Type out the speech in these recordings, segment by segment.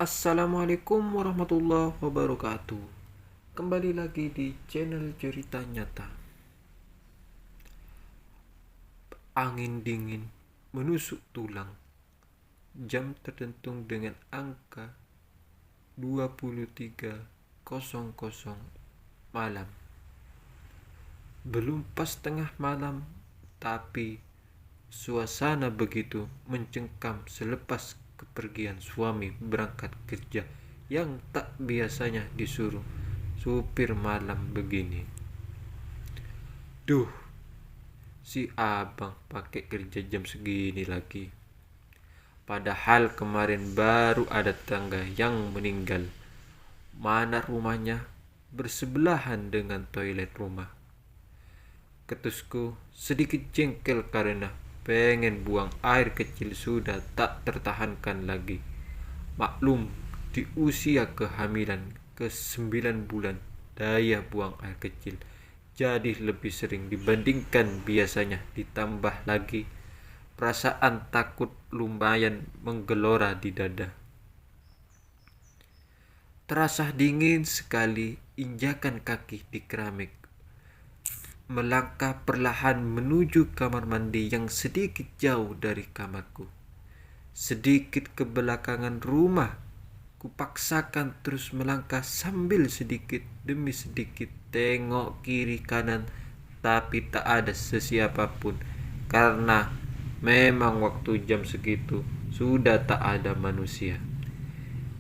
Assalamualaikum warahmatullahi wabarakatuh. Kembali lagi di channel Cerita Nyata. Angin dingin menusuk tulang. Jam terdentung dengan angka 23.00 malam. Belum pas tengah malam, tapi suasana begitu mencengkam selepas kepergian suami berangkat kerja yang tak biasanya disuruh supir malam begini. Duh, si abang pakai kerja jam segini lagi. Padahal kemarin baru ada tetangga yang meninggal. Mana rumahnya bersebelahan dengan toilet rumah. Ketusku sedikit jengkel karena pengen buang air kecil sudah tak tertahankan lagi. Maklum, di usia kehamilan ke 9 bulan, daya buang air kecil jadi lebih sering dibandingkan biasanya. Ditambah lagi perasaan takut lumayan menggelora di dada. Terasa dingin sekali injakan kaki di keramik. Melangkah perlahan menuju kamar mandi yang sedikit jauh dari kamarku. Sedikit ke belakangan rumah, kupaksakan terus melangkah sambil sedikit demi sedikit tengok kiri kanan, tapi tak ada sesiapa pun karena memang waktu jam segitu sudah tak ada manusia.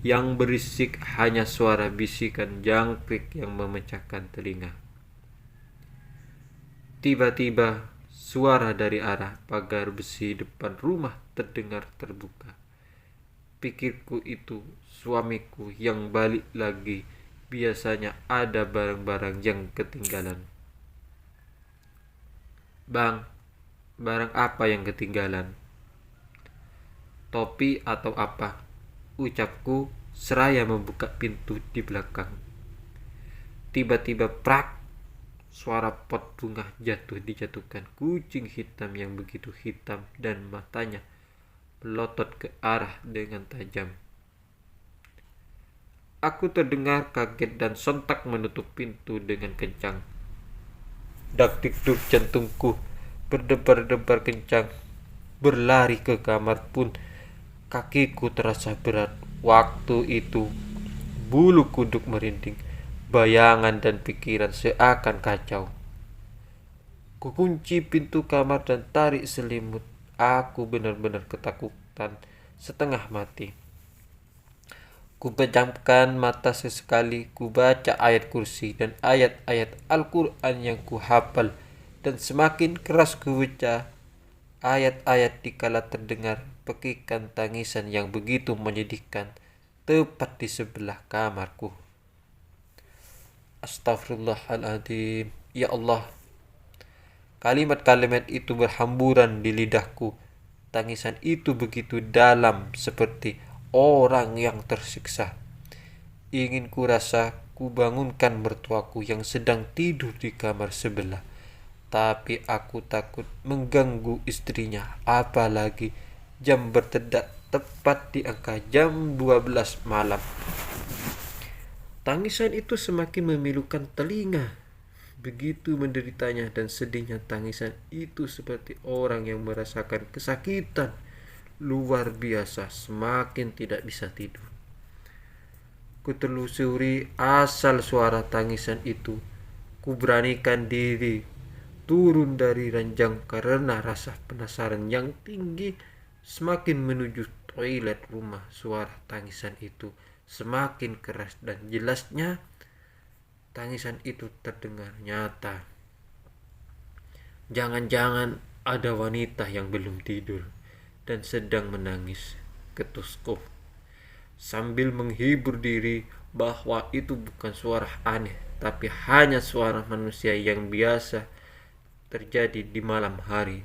Yang berisik hanya suara bisikan jangkrik yang memecahkan telinga. Tiba-tiba suara dari arah pagar besi depan rumah terdengar terbuka. Pikirku itu suamiku yang balik lagi. Biasanya ada barang-barang yang ketinggalan. Bang, barang apa yang ketinggalan? Topi atau apa? Ucapku seraya membuka pintu di belakang. Tiba-tiba prak, suara pot bunga dijatuhkan. Kucing hitam yang begitu hitam dan matanya melotot ke arah dengan tajam. Aku terdengar kaget dan sontak menutup pintu dengan kencang. Dak-dikduk jantungku berdebar-debar kencang. Berlari ke kamar pun kakiku terasa berat. Waktu itu bulu kuduk merinding. Bayangan dan pikiran seakan kacau. Kukunci pintu kamar dan tarik selimut. Aku benar-benar ketakutan setengah mati. Kupejamkan mata sesekali, kubaca ayat kursi dan ayat-ayat Al-Quran yang kuhafal, dan semakin keras kubaca ayat-ayat dikala terdengar pekikan tangisan yang begitu menyedihkan tepat di sebelah kamarku. Astaghfirullahaladzim. Ya Allah. Kalimat-kalimat itu berhamburan di lidahku. Tangisan itu begitu dalam seperti orang yang tersiksa. Ingin kurasa kubangunkan mertuaku yang sedang tidur di kamar sebelah. Tapi aku takut mengganggu istrinya. Apalagi jam bertedak tepat di angka jam 12 malam. Tangisan itu semakin memilukan telinga. Begitu menderitanya dan sedihnya tangisan itu seperti orang yang merasakan kesakitan luar biasa, semakin tidak bisa tidur. Kutelusuri asal suara tangisan itu. Kuberanikan diri turun dari ranjang karena rasa penasaran yang tinggi. Semakin menuju toilet rumah, suara tangisan itu semakin keras dan jelasnya. Tangisan itu terdengar nyata. Jangan-jangan ada wanita yang belum tidur dan sedang menangis, ketusku. Sambil menghibur diri bahwa itu bukan suara aneh, tapi hanya suara manusia yang biasa terjadi di malam hari.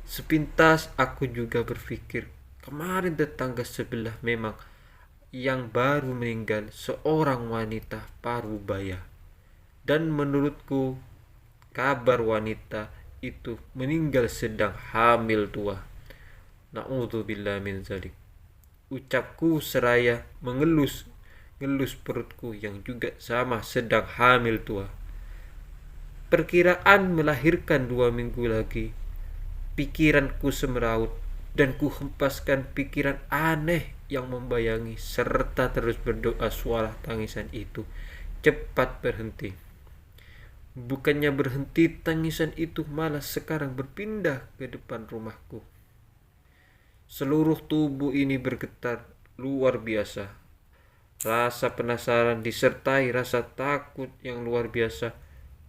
Sepintas aku juga berpikir, kemarin tetangga sebelah memang yang baru meninggal seorang wanita parubaya. Dan menurutku kabar wanita itu meninggal sedang hamil tua. Na'udzubillah min zalik. ucapku seraya ngelus perutku yang juga sama sedang hamil tua. Perkiraan melahirkan 2 minggu lagi. Pikiranku semeraut dan ku hempaskan pikiran aneh yang membayangi serta terus berdoa suara tangisan itu cepat berhenti. Bukannya berhenti, tangisan itu malah sekarang berpindah ke depan rumahku. Seluruh tubuh ini bergetar luar biasa. Rasa penasaran disertai rasa takut yang luar biasa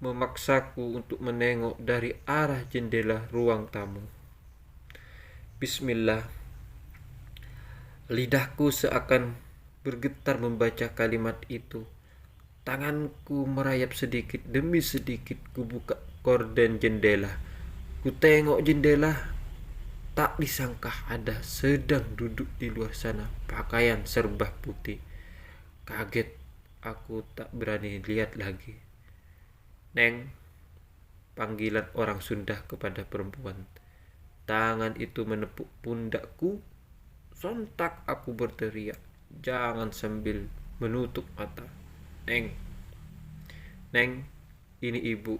memaksaku untuk menengok dari arah jendela ruang tamu. Bismillah. Lidahku seakan bergetar membaca kalimat itu. Tanganku merayap sedikit demi sedikit. Ku buka gorden jendela. Ku tengok jendela. Tak disangka ada sedang duduk di luar sana pakaian serba putih. Kaget, aku tak berani lihat lagi. Neng, panggilan orang Sunda kepada perempuan. Tangan itu menepuk pundakku. Sontak aku berteriak, jangan sambil menutup mata. Neng, Neng, ini ibu.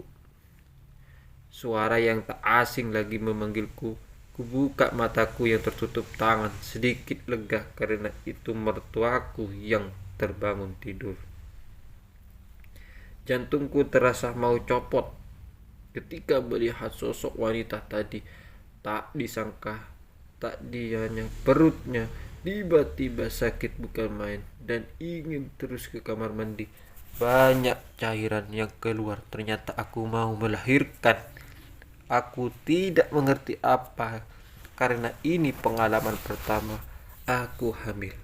Suara yang tak asing lagi memanggilku. Ku buka mataku yang tertutup tangan sedikit lega karena itu mertuaku yang terbangun tidur. Jantungku terasa mau copot ketika melihat sosok wanita tadi. Tak disangka, tak dianya perutnya tiba-tiba sakit bukan main dan ingin terus ke kamar mandi. Banyak cairan yang keluar, ternyata aku mau melahirkan. Aku tidak mengerti apa, karena ini pengalaman pertama aku hamil.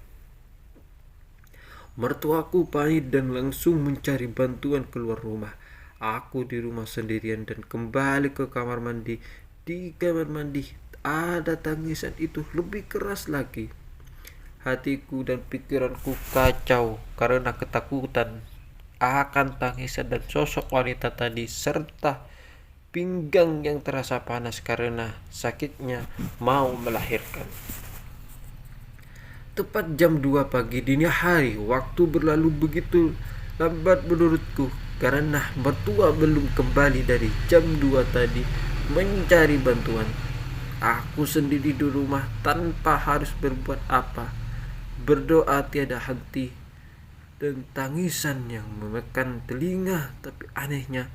Mertuaku panik dan langsung mencari bantuan keluar rumah. Aku di rumah sendirian dan kembali ke kamar mandi. Di kamar mandi ada tangisan itu lebih keras lagi. Hatiku dan pikiranku kacau karena ketakutan akan tangisan dan sosok wanita tadi serta pinggang yang terasa panas karena sakitnya mau melahirkan. Tepat jam 2 pagi dini hari, waktu berlalu begitu lambat menurutku karena mertua belum kembali dari jam 2 tadi mencari bantuan. Aku sendiri di rumah tanpa harus berbuat apa. Berdoa tiada henti dan tangisan yang menekan telinga, tapi anehnya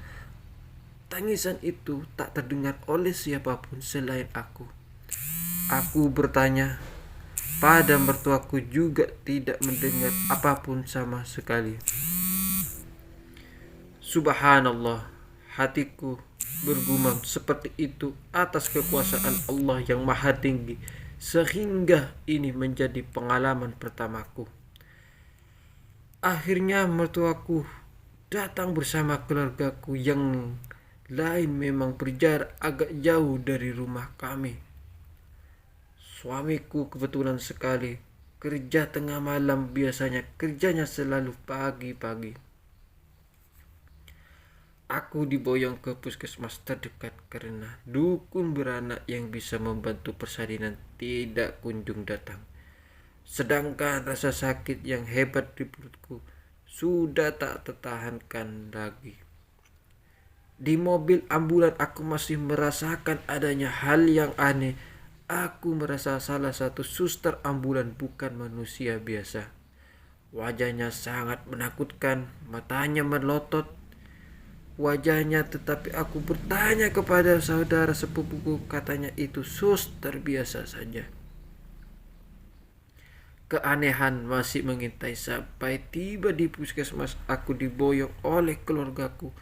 tangisan itu tak terdengar oleh siapapun selain aku. Aku bertanya pada mertuaku juga tidak mendengar apapun sama sekali. Subhanallah, hatiku bergumam seperti itu atas kekuasaan Allah yang maha tinggi, sehingga ini menjadi pengalaman pertamaku. Akhirnya mertuaku datang bersama keluargaku yang lain, memang berjarak agak jauh dari rumah kami. Suamiku kebetulan sekali kerja tengah malam, biasanya kerjanya selalu pagi-pagi. Aku diboyong ke puskesmas terdekat karena dukun beranak yang bisa membantu persalinan tidak kunjung datang. Sedangkan rasa sakit yang hebat di perutku sudah tak tertahankan lagi. Di mobil ambulan aku masih merasakan adanya hal yang aneh. Aku merasa salah satu suster ambulan bukan manusia biasa. Wajahnya sangat menakutkan, matanya melotot wajahnya, tetapi aku bertanya kepada saudara sepupuku, katanya itu suster biasa saja. Keanehan masih mengintai sampai tiba di puskesmas. Aku diboyong oleh keluargaku,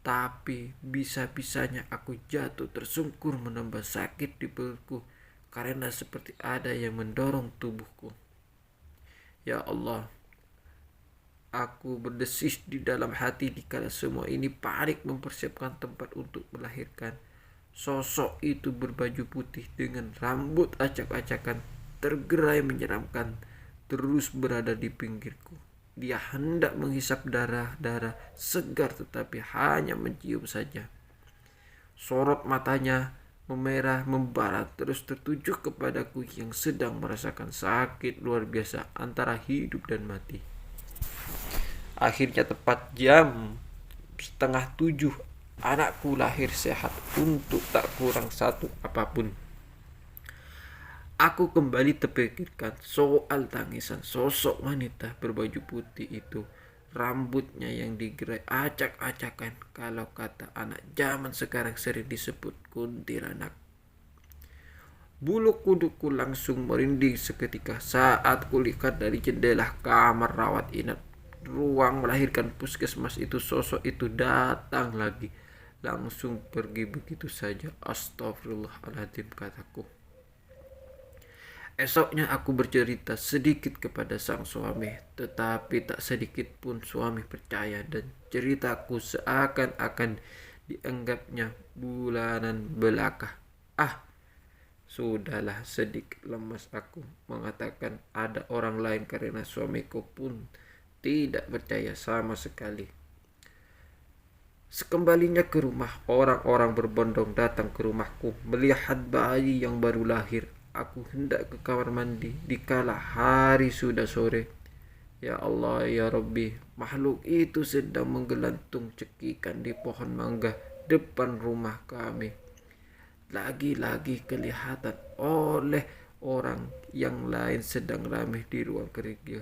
tapi bisa-bisanya aku jatuh tersungkur menambah sakit di perutku karena seperti ada yang mendorong tubuhku. Ya Allah, aku berdesis di dalam hati dikala semua ini panik mempersiapkan tempat untuk melahirkan. Sosok itu berbaju putih dengan rambut acak-acakan, tergerai menyeramkan, terus berada di pinggirku. Dia hendak menghisap darah-darah segar tetapi hanya mencium saja. Sorot matanya memerah membara terus tertuju kepadaku yang sedang merasakan sakit luar biasa antara hidup dan mati. Akhirnya tepat jam 6:30 anakku lahir sehat untuk tak kurang satu apapun. Aku kembali terpikirkan soal tangisan sosok wanita berbaju putih itu. Rambutnya yang digerai acak-acakan, kalau kata anak zaman sekarang sering disebut kuntilanak. Bulu kuduku langsung merinding seketika saat kulihat dari jendela kamar rawat inap ruang melahirkan puskesmas itu. Sosok itu datang lagi, langsung pergi begitu saja. Astagfirullahaladzim, kataku. Esoknya aku bercerita sedikit kepada sang suami, tetapi tak sedikit pun suami percaya dan ceritaku seakan-akan dianggapnya bulanan belaka. Sudahlah, sedikit lemas aku mengatakan ada orang lain karena suamiku pun tidak percaya sama sekali. Sekembalinya ke rumah, orang-orang berbondong datang ke rumahku melihat bayi yang baru lahir. Aku hendak ke kamar mandi dikala hari sudah sore. Ya Allah, ya Rabbi, makhluk itu sedang menggelantung cekikan di pohon mangga depan rumah kami. Lagi-lagi kelihatan oleh orang yang lain sedang ramai di ruang kerja.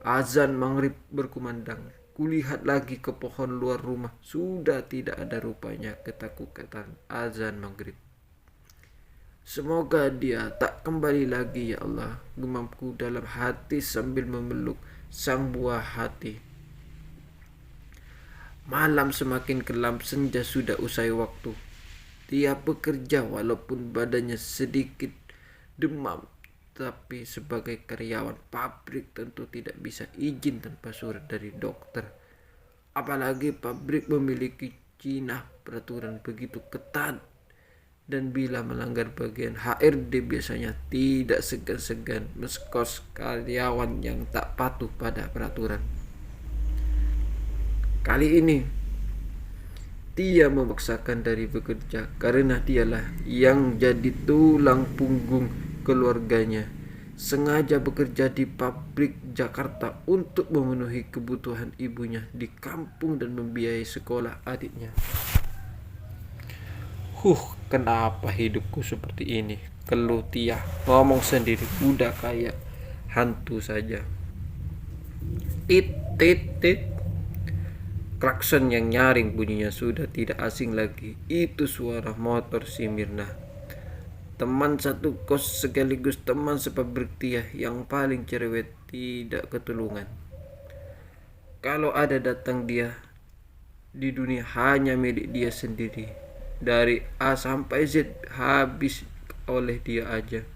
Azan maghrib berkumandang. Kulihat lagi ke pohon luar rumah. Sudah tidak ada rupanya ketakutan azan maghrib. Semoga dia tak kembali lagi ya Allah, gemamku dalam hati sambil memeluk sang buah hati. Malam semakin kelam, senja sudah usai waktu. Dia bekerja walaupun badannya sedikit demam, tapi sebagai karyawan pabrik tentu tidak bisa izin tanpa surat dari dokter. Apalagi pabrik memiliki peraturan begitu ketat. Dan bila melanggar bagian HRD biasanya tidak segan-segan meskos karyawan yang tak patuh pada peraturan. Kali ini dia memaksakan dari bekerja karena dialah yang jadi tulang punggung keluarganya. Sengaja bekerja di pabrik Jakarta untuk memenuhi kebutuhan ibunya di kampung dan membiayai sekolah adiknya. Kenapa hidupku seperti ini? Keluh Tia, ngomong sendiri, udah kayak hantu saja. Tit, tit, tit. Klakson yang nyaring bunyinya sudah tidak asing lagi. Itu suara motor si Mirna. Teman satu kos sekaligus teman sepabrik Tia yang paling cerewet, tidak ketulungan. Kalau ada datang dia, di dunia hanya milik dia sendiri. Dari A sampai Z habis oleh dia aja.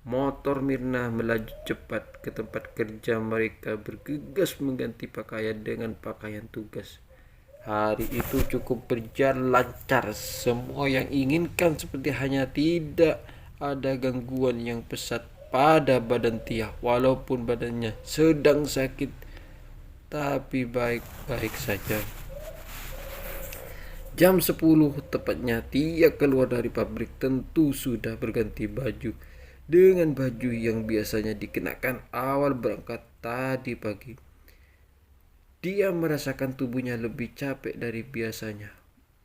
Motor Mirna melaju cepat ke tempat kerja mereka, bergegas mengganti pakaian dengan pakaian tugas. Hari itu cukup berjalan lancar. Semua yang inginkan seperti hanya tidak ada gangguan yang pesat pada badan Tia. Walaupun badannya sedang sakit, tapi baik-baik saja. Jam 10 tepatnya Tia keluar dari pabrik. Tentu sudah berganti baju dengan baju yang biasanya dikenakan awal berangkat tadi pagi. Dia merasakan tubuhnya lebih capek dari biasanya.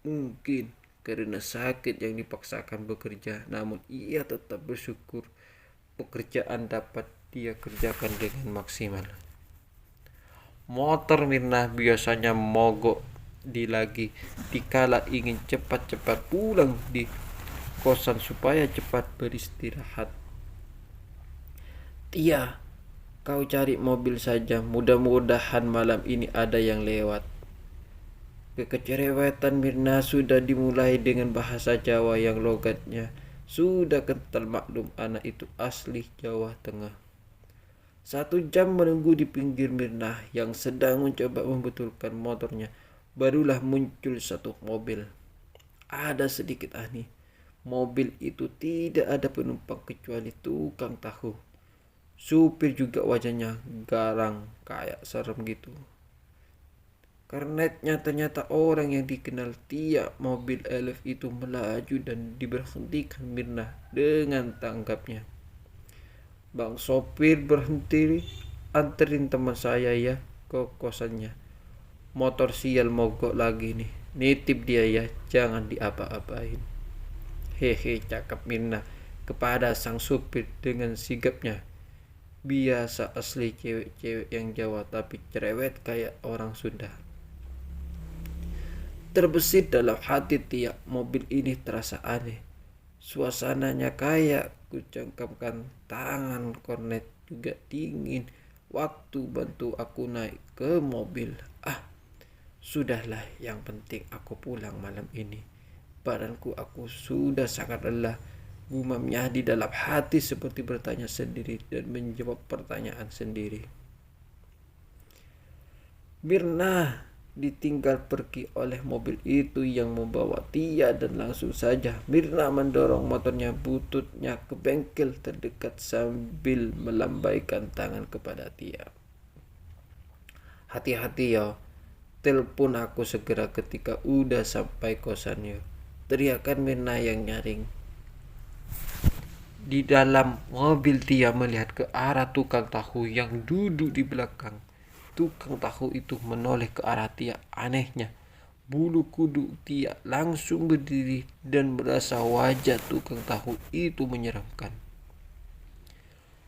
Mungkin karena sakit yang dipaksakan bekerja, namun ia tetap bersyukur pekerjaan dapat dia kerjakan dengan maksimal. Motor Mirna biasanya mogok dikala ingin cepat-cepat pulang di kosan supaya cepat beristirahat. Tia, kau cari mobil saja, mudah-mudahan malam ini ada yang lewat. Kekecerewetan Mirna sudah dimulai dengan bahasa Jawa yang logatnya sudah kental maklum anak itu asli Jawa Tengah. 1 jam menunggu di pinggir Mirna yang sedang mencoba membetulkan motornya, barulah muncul satu mobil. Ada sedikit aneh. Mobil itu tidak ada penumpang kecuali tukang tahu. Supir juga wajahnya garang kayak serem gitu. Kernetnya ternyata orang yang dikenal Tia. Mobil Elf itu melaju dan diberhentikan Mirna dengan tanggapnya. Bang sopir, berhenti, anterin teman saya ya ke kosannya. Motor sial mogok lagi nih. Nitip dia ya, jangan diapa-apain. Hehe, cakap Mirna kepada sang supir dengan sigapnya. Biasa asli cewek-cewek yang Jawa tapi cerewet kayak orang Sunda. Terbesit dalam hati Tia, mobil ini terasa aneh. Suasananya kayak kucengkamkan tangan kornet juga dingin waktu bantu aku naik ke mobil. Sudahlah, yang penting aku pulang malam ini. Badanku aku sudah sangat lelah. Gumamnya di dalam hati seperti bertanya sendiri dan menjawab pertanyaan sendiri. Mirna ditinggal pergi oleh mobil itu yang membawa Tia dan langsung saja Mirna mendorong motornya bututnya ke bengkel terdekat sambil melambaikan tangan kepada Tia. Hati-hati ya, telepon aku segera ketika udah sampai kosannya, teriakan Mirna yang nyaring. Di dalam mobil Tia melihat ke arah tukang tahu yang duduk di belakang. Tukang tahu itu menoleh ke arah Tia. Anehnya, bulu kuduk Tia langsung berdiri dan merasa wajah tukang tahu itu menyeramkan.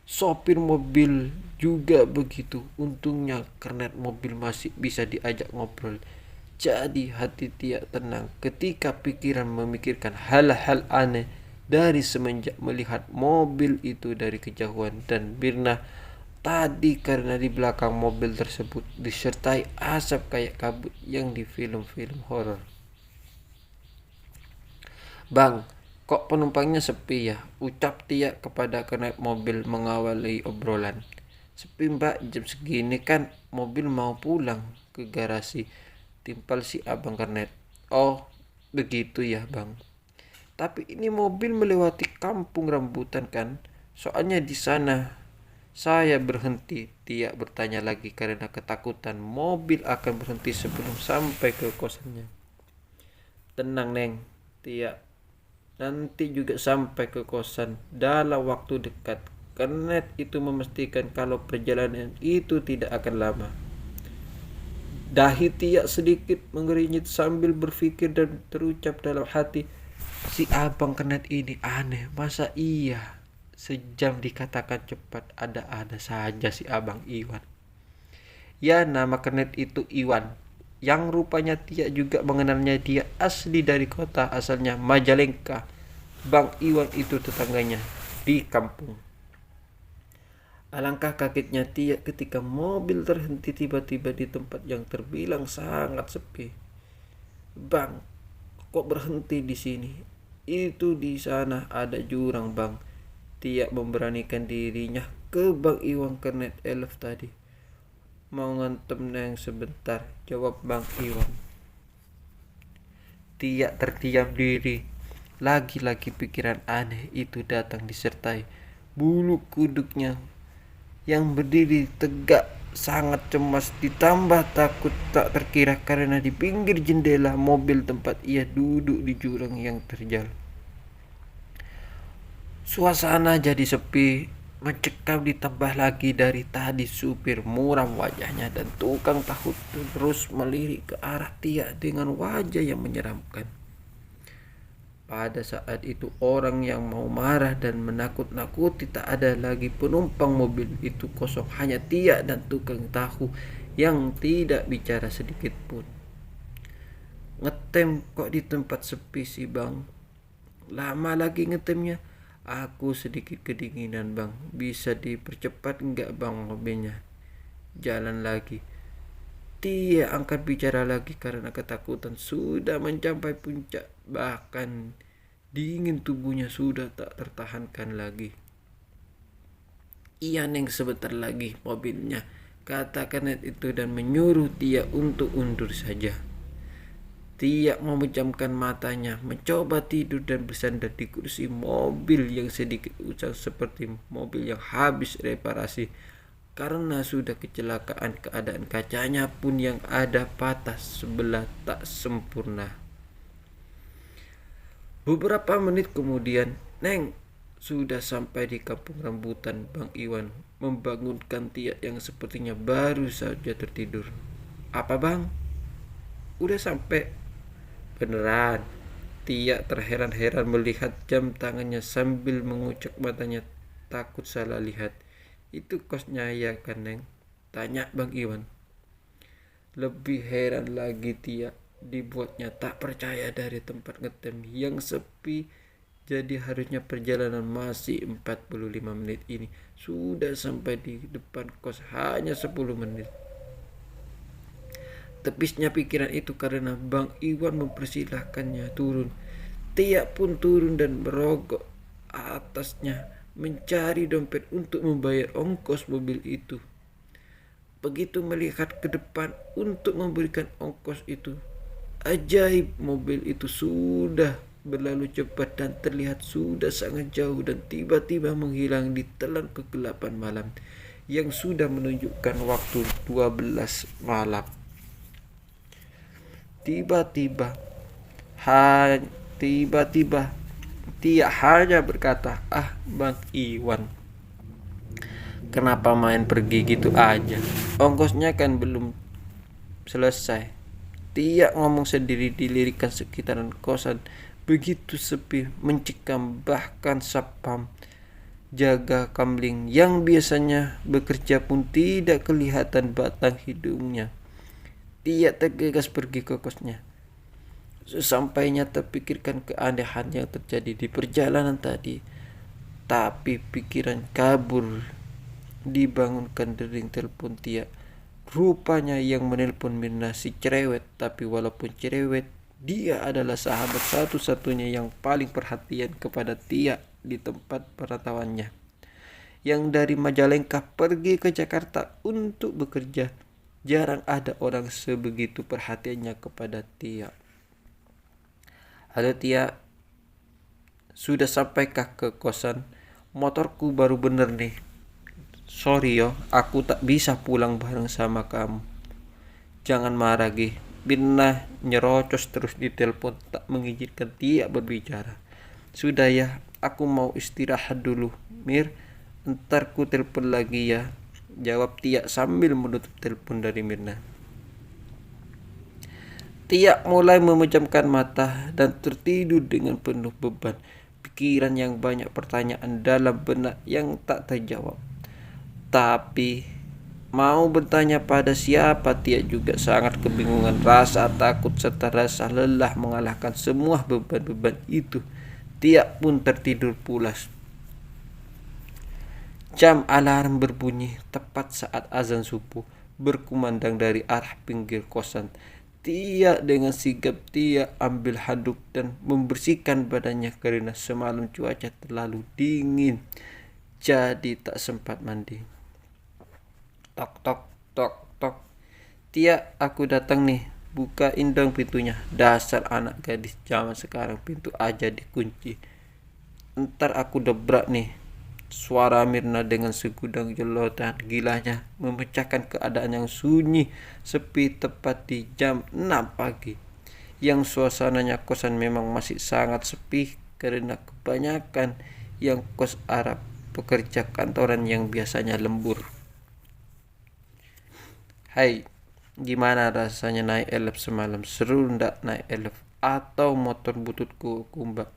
Sopir mobil juga begitu. Untungnya kernet mobil masih bisa diajak ngobrol. Jadi hati Tia tenang ketika pikiran memikirkan hal-hal aneh dari semenjak melihat mobil itu dari kejauhan dan Mirna tadi karena di belakang mobil tersebut disertai asap kayak kabut yang di film-film horor. Bang, kok penumpangnya sepi ya? Ucap Tia kepada kernet mobil mengawali obrolan. Sepi mbak, jam segini kan mobil mau pulang ke garasi. Timpal si abang kernet. Oh, begitu ya bang. Tapi ini mobil melewati kampung rambutan kan? Soalnya di sana saya berhenti. Tia bertanya lagi karena ketakutan mobil akan berhenti sebelum sampai ke kosannya. Tenang Neng, Tia. Nanti juga sampai ke kosan dalam waktu dekat. Kernet itu memastikan kalau perjalanan itu tidak akan lama. Dahi Tia sedikit mengerinyit sambil berpikir dan terucap dalam hati, si abang kernet ini aneh, masa iya sejam dikatakan cepat, ada-ada saja si abang Iwan. Ya, nama kernet itu Iwan. Yang rupanya Tia juga mengenalnya, dia asli dari kota asalnya Majalengka. Bang Iwan itu tetangganya di kampung. Alangkah kagetnya Tia ketika mobil terhenti tiba-tiba di tempat yang terbilang sangat sepi. Bang, kok berhenti di sini? Itu di sana ada jurang bang. Tia memberanikan dirinya ke Bang Iwan kernet Elf tadi. Mau ngantem neng sebentar, jawab Bang Iwan. Tia terdiam diri. Lagi-lagi pikiran aneh itu datang disertai bulu kuduknya yang berdiri tegak sangat cemas ditambah takut tak terkira karena di pinggir jendela mobil tempat ia duduk di jurang yang terjal. Suasana jadi sepi, mencekam ditambah lagi dari tadi supir muram wajahnya dan tukang tahu terus melirik ke arah Tia dengan wajah yang menyeramkan. Pada saat itu orang yang mau marah dan menakut-nakuti tak ada lagi penumpang mobil itu kosong, hanya Tia dan tukang tahu yang tidak bicara sedikit pun. Ngetem kok di tempat sepi sih bang? Lama lagi ngetemnya. Aku sedikit kedinginan bang, bisa dipercepat enggak bang mobilnya? Jalan lagi. Tia angkat bicara lagi karena ketakutan sudah mencapai puncak. Bahkan dingin tubuhnya sudah tak tertahankan lagi. Iya neng, sebentar lagi mobilnya, kata kernet itu dan menyuruh Tia untuk undur saja. Tia memejamkan matanya, mencoba tidur dan bersandar di kursi mobil yang sedikit usang seperti mobil yang habis reparasi. Karena sudah kecelakaan, keadaan kacanya pun yang ada patah sebelah tak sempurna. Beberapa menit kemudian, Neng sudah sampai di kampung rambutan. Bang Iwan membangunkan Tia yang sepertinya baru saja tertidur. Apa bang? Udah sampai? Beneran? Tia terheran-heran melihat jam tangannya sambil mengucek matanya takut salah lihat. Itu kosnya ya kan Neng? Tanya Bang Iwan. Lebih heran lagi Tia dibuatnya tak percaya dari tempat ngetem yang sepi. Jadi harusnya perjalanan masih 45 menit ini sudah sampai di depan kos hanya 10 menit. Tepisnya pikiran itu karena Bang Iwan mempersilahkannya turun. Tia pun turun dan merogok atasnya mencari dompet untuk membayar ongkos mobil itu. Begitu melihat ke depan untuk memberikan ongkos itu, ajaib, mobil itu sudah berlalu cepat dan terlihat sudah sangat jauh dan tiba-tiba menghilang di telan kegelapan malam yang sudah menunjukkan waktu 12 malam. Tiba-tiba, tiba-tiba Tia hanya berkata, "Ah, Bang Iwan, kenapa main pergi gitu aja? Ongkosnya kan belum selesai." Tia ngomong sendiri dilirikan sekitaran kosan. Begitu sepi, mencekam, bahkan sapam jaga kamling yang biasanya bekerja pun tidak kelihatan batang hidungnya. Tia tergegas pergi ke kosnya. Sesampainya terpikirkan keanehan yang terjadi di perjalanan tadi. Tapi pikiran kabur. Dibangunkan dering telepon Tia. Rupanya yang menelpon Mirna si cerewet. Tapi walaupun cerewet, dia adalah sahabat satu-satunya yang paling perhatian kepada Tia di tempat perantauannya. Yang dari Majalengka pergi ke Jakarta untuk bekerja. Jarang ada orang sebegitu perhatiannya kepada Tia. Halo Tia, sudah sampaikah ke kosan? Motorku baru bener nih. Sorry yo, aku tak bisa pulang bareng sama kamu. Jangan marah Gi. Mirna nyerocos terus di telepon tak mengizinkan Tia berbicara. Sudah ya, aku mau istirahat dulu. Mir, ntar ku telepon lagi ya. Jawab Tia sambil menutup telepon dari Mirna. Tia mulai memejamkan mata dan tertidur dengan penuh beban pikiran yang banyak pertanyaan dalam benak yang tak terjawab. Tapi mau bertanya pada siapa Tia juga sangat kebingungan. Rasa takut serta rasa lelah mengalahkan semua beban-beban itu. Tia pun tertidur pulas. Jam alarm berbunyi tepat saat azan subuh berkumandang dari arah pinggir kosan. Tia dengan sigap Tia ambil handuk dan membersihkan badannya karena semalam cuaca terlalu dingin. Jadi tak sempat mandi. Tok tok tok tok. Tia, aku datang nih. Bukain dong pintunya. Dasar anak gadis zaman sekarang pintu aja dikunci. Ntar aku dobrak nih. Suara Mirna dengan segudang jelotan gilanya memecahkan keadaan yang sunyi sepi tepat di jam 6 pagi. Yang suasananya kosan memang masih sangat sepi karena kebanyakan yang kos Arab pekerja kantoran yang biasanya lembur. Hai, gimana rasanya naik elf semalam? Seru ndak naik elf? Atau motor bututku kumbak?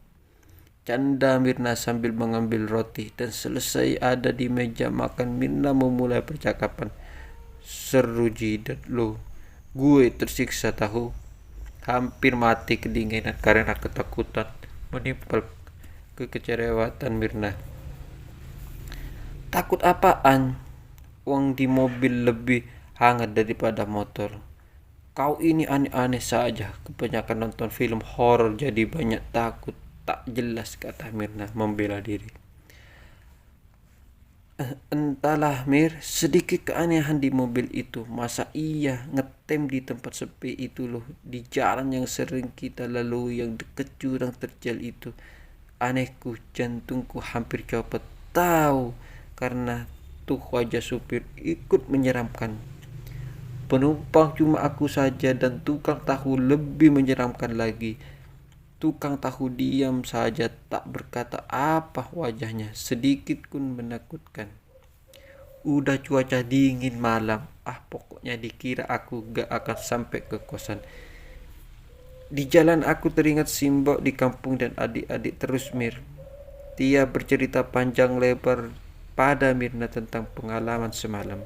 Canda Mirna sambil mengambil roti dan selesai ada di meja makan Mirna memulai percakapan. Seru jidat lo. Gue tersiksa tahu. Hampir mati kedinginan karena ketakutan menimpal kekecewaan Mirna. Takut apaan? Uang di mobil lebih hangat daripada motor. Kau ini aneh-aneh saja. Kebanyakan nonton film horor jadi banyak takut. Tak jelas, kata Mirna membela diri. Entahlah Mir, sedikit keanehan di mobil itu. Masa iya ngetem di tempat sepi itu loh. Di jalan yang sering kita lalui yang deket jurang terjal itu. Anehku, jantungku hampir copot. Tahu, karena itu wajah supir ikut menyeramkan. Penumpang cuma aku saja dan tukang tahu lebih menyeramkan lagi. Tukang tahu diam saja tak berkata apa, wajahnya sedikit pun menakutkan. Udah cuaca dingin malam, pokoknya dikira aku gak akan sampai ke kosan. Di jalan aku teringat Simbok di kampung dan adik-adik terus Tia bercerita panjang lebar pada Mirna tentang pengalaman semalam.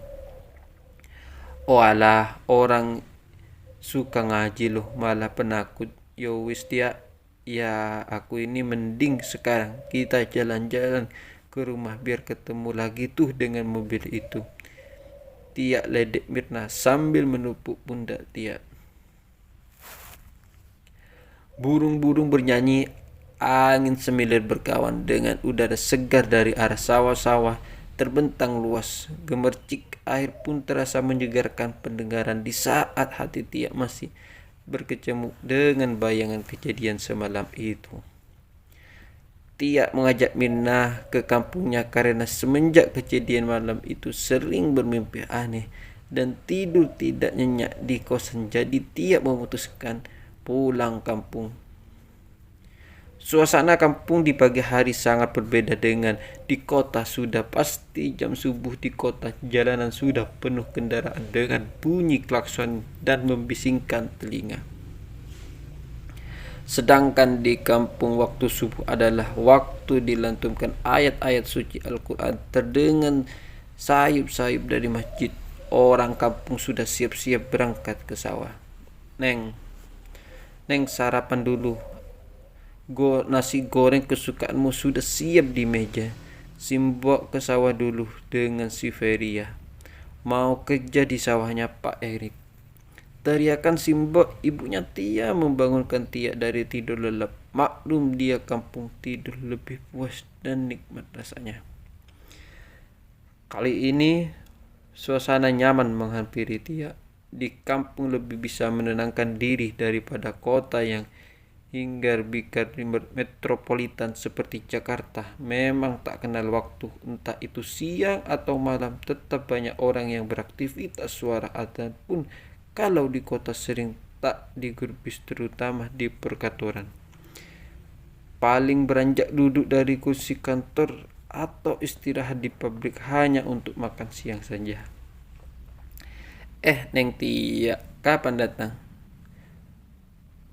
Oh alah, orang suka ngaji loh malah penakut. Yo wis Tia, ya aku ini mending sekarang kita jalan-jalan ke rumah biar ketemu lagi tuh dengan mobil itu. Tia ledek Mirna sambil menepuk pundak Tia. Burung-burung bernyanyi, angin semilir berkawan dengan udara segar dari arah sawah-sawah terbentang luas. Gemercik air pun terasa menyegarkan pendengaran di saat hati Tia masih berkecamuk dengan bayangan kejadian semalam itu. Tia mengajak Mirna ke kampungnya karena semenjak kejadian malam itu sering bermimpi aneh dan tidur tidak nyenyak di kosan. Jadi Tia memutuskan pulang kampung. Suasana kampung di pagi hari sangat berbeda dengan di kota. Sudah pasti jam subuh di kota. Jalanan sudah penuh kendaraan dengan bunyi klakson dan membisingkan telinga. Sedangkan di kampung waktu subuh adalah waktu dilantunkan ayat-ayat suci Al-Quran terdengar sayup-sayup dari masjid. Orang kampung sudah siap-siap berangkat ke sawah. Neng sarapan dulu. Nasi goreng kesukaanmu sudah siap di meja. Simbok ke sawah dulu dengan si Feria. Mau kerja di sawahnya Pak Erik. Teriakan Simbok, ibunya Tia membangunkan Tia dari tidur lelap. Maklum dia kampung tidur lebih puas dan nikmat rasanya. Kali ini suasana nyaman menghampiri Tia. Di kampung lebih bisa menenangkan diri daripada kota yang hingar-bingar metropolitan seperti Jakarta. Memang tak kenal waktu, entah itu siang atau malam, tetap banyak orang yang beraktivitas. Suara adzan pun kalau di kota sering tak digubris, terutama di perkantoran. Paling beranjak duduk dari kursi kantor atau istirahat di pabrik hanya untuk makan siang saja. Neng Tia, kapan datang?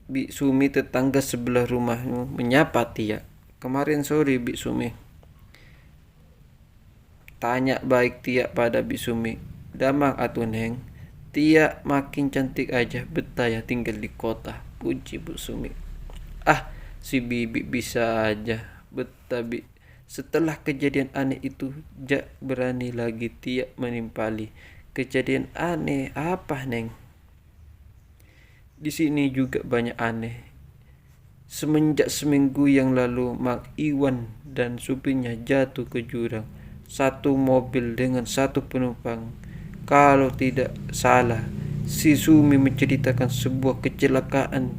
Bik Sumi tetangga sebelah rumahmu menyapa Tia. Kemarin sore Bik Sumi. Tanya baik Tia pada Bik Sumi. Damang atuh Neng. Tia makin cantik aja, betah ya tinggal di kota, puji Bu Sumi. Si Bibi bisa aja, betah Bi. Setelah kejadian aneh itu, jak berani lagi Tia menimpali. Kejadian aneh apa Neng? Di sini juga banyak aneh. Semenjak seminggu yang lalu, Mak Iwan dan supirnya jatuh ke jurang. Satu mobil dengan satu penumpang. Kalau tidak salah, si Sumi menceritakan sebuah kecelakaan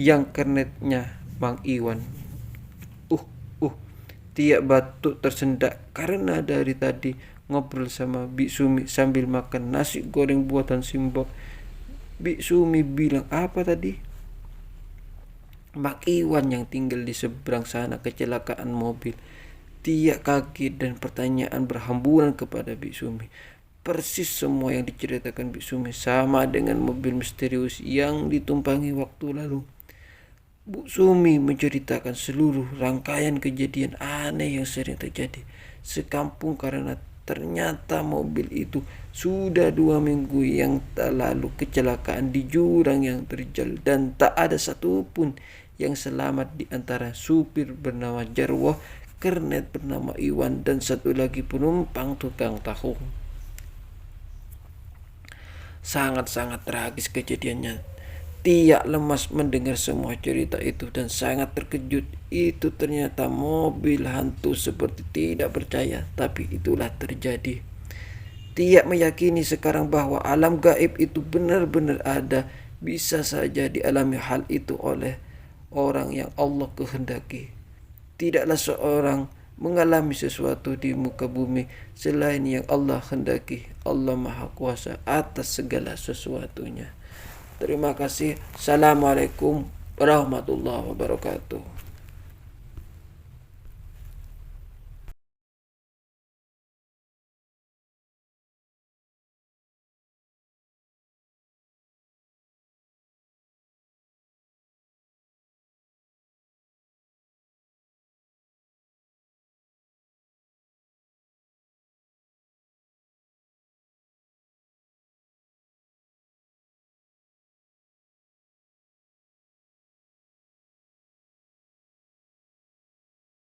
yang kernetnya Bang Iwan. Tia batuk tersendak karena dari tadi ngobrol sama Bik Sumi sambil makan nasi goreng buatan Simbok. Bik Sumi bilang apa tadi? Bang Iwan yang tinggal di seberang sana kecelakaan mobil. Tia kaget dan pertanyaan berhamburan kepada Bik Sumi. Persis semua yang diceritakan Bik Sumi sama dengan mobil misterius yang ditumpangi waktu lalu. Bu Sumi menceritakan seluruh rangkaian kejadian aneh yang sering terjadi sekampung karena ternyata mobil itu sudah 2 minggu yang lalu kecelakaan di jurang yang terjal dan tak ada satupun yang selamat di antara supir bernama Jarwo, kernet bernama Iwan, dan satu lagi penumpang tukang tahu. Sangat-sangat tragis kejadiannya. Tia lemas mendengar semua cerita itu dan sangat terkejut. Itu ternyata mobil hantu, seperti tidak percaya, tapi itulah terjadi. Tia meyakini sekarang bahwa alam gaib itu benar-benar ada. Bisa saja dialami hal itu oleh orang yang Allah kehendaki. Tidaklah seorang mengalami sesuatu di muka bumi selain yang Allah hendaki. Allah Maha Kuasa atas segala sesuatunya. Terima kasih. Assalamualaikum warahmatullahi wabarakatuh.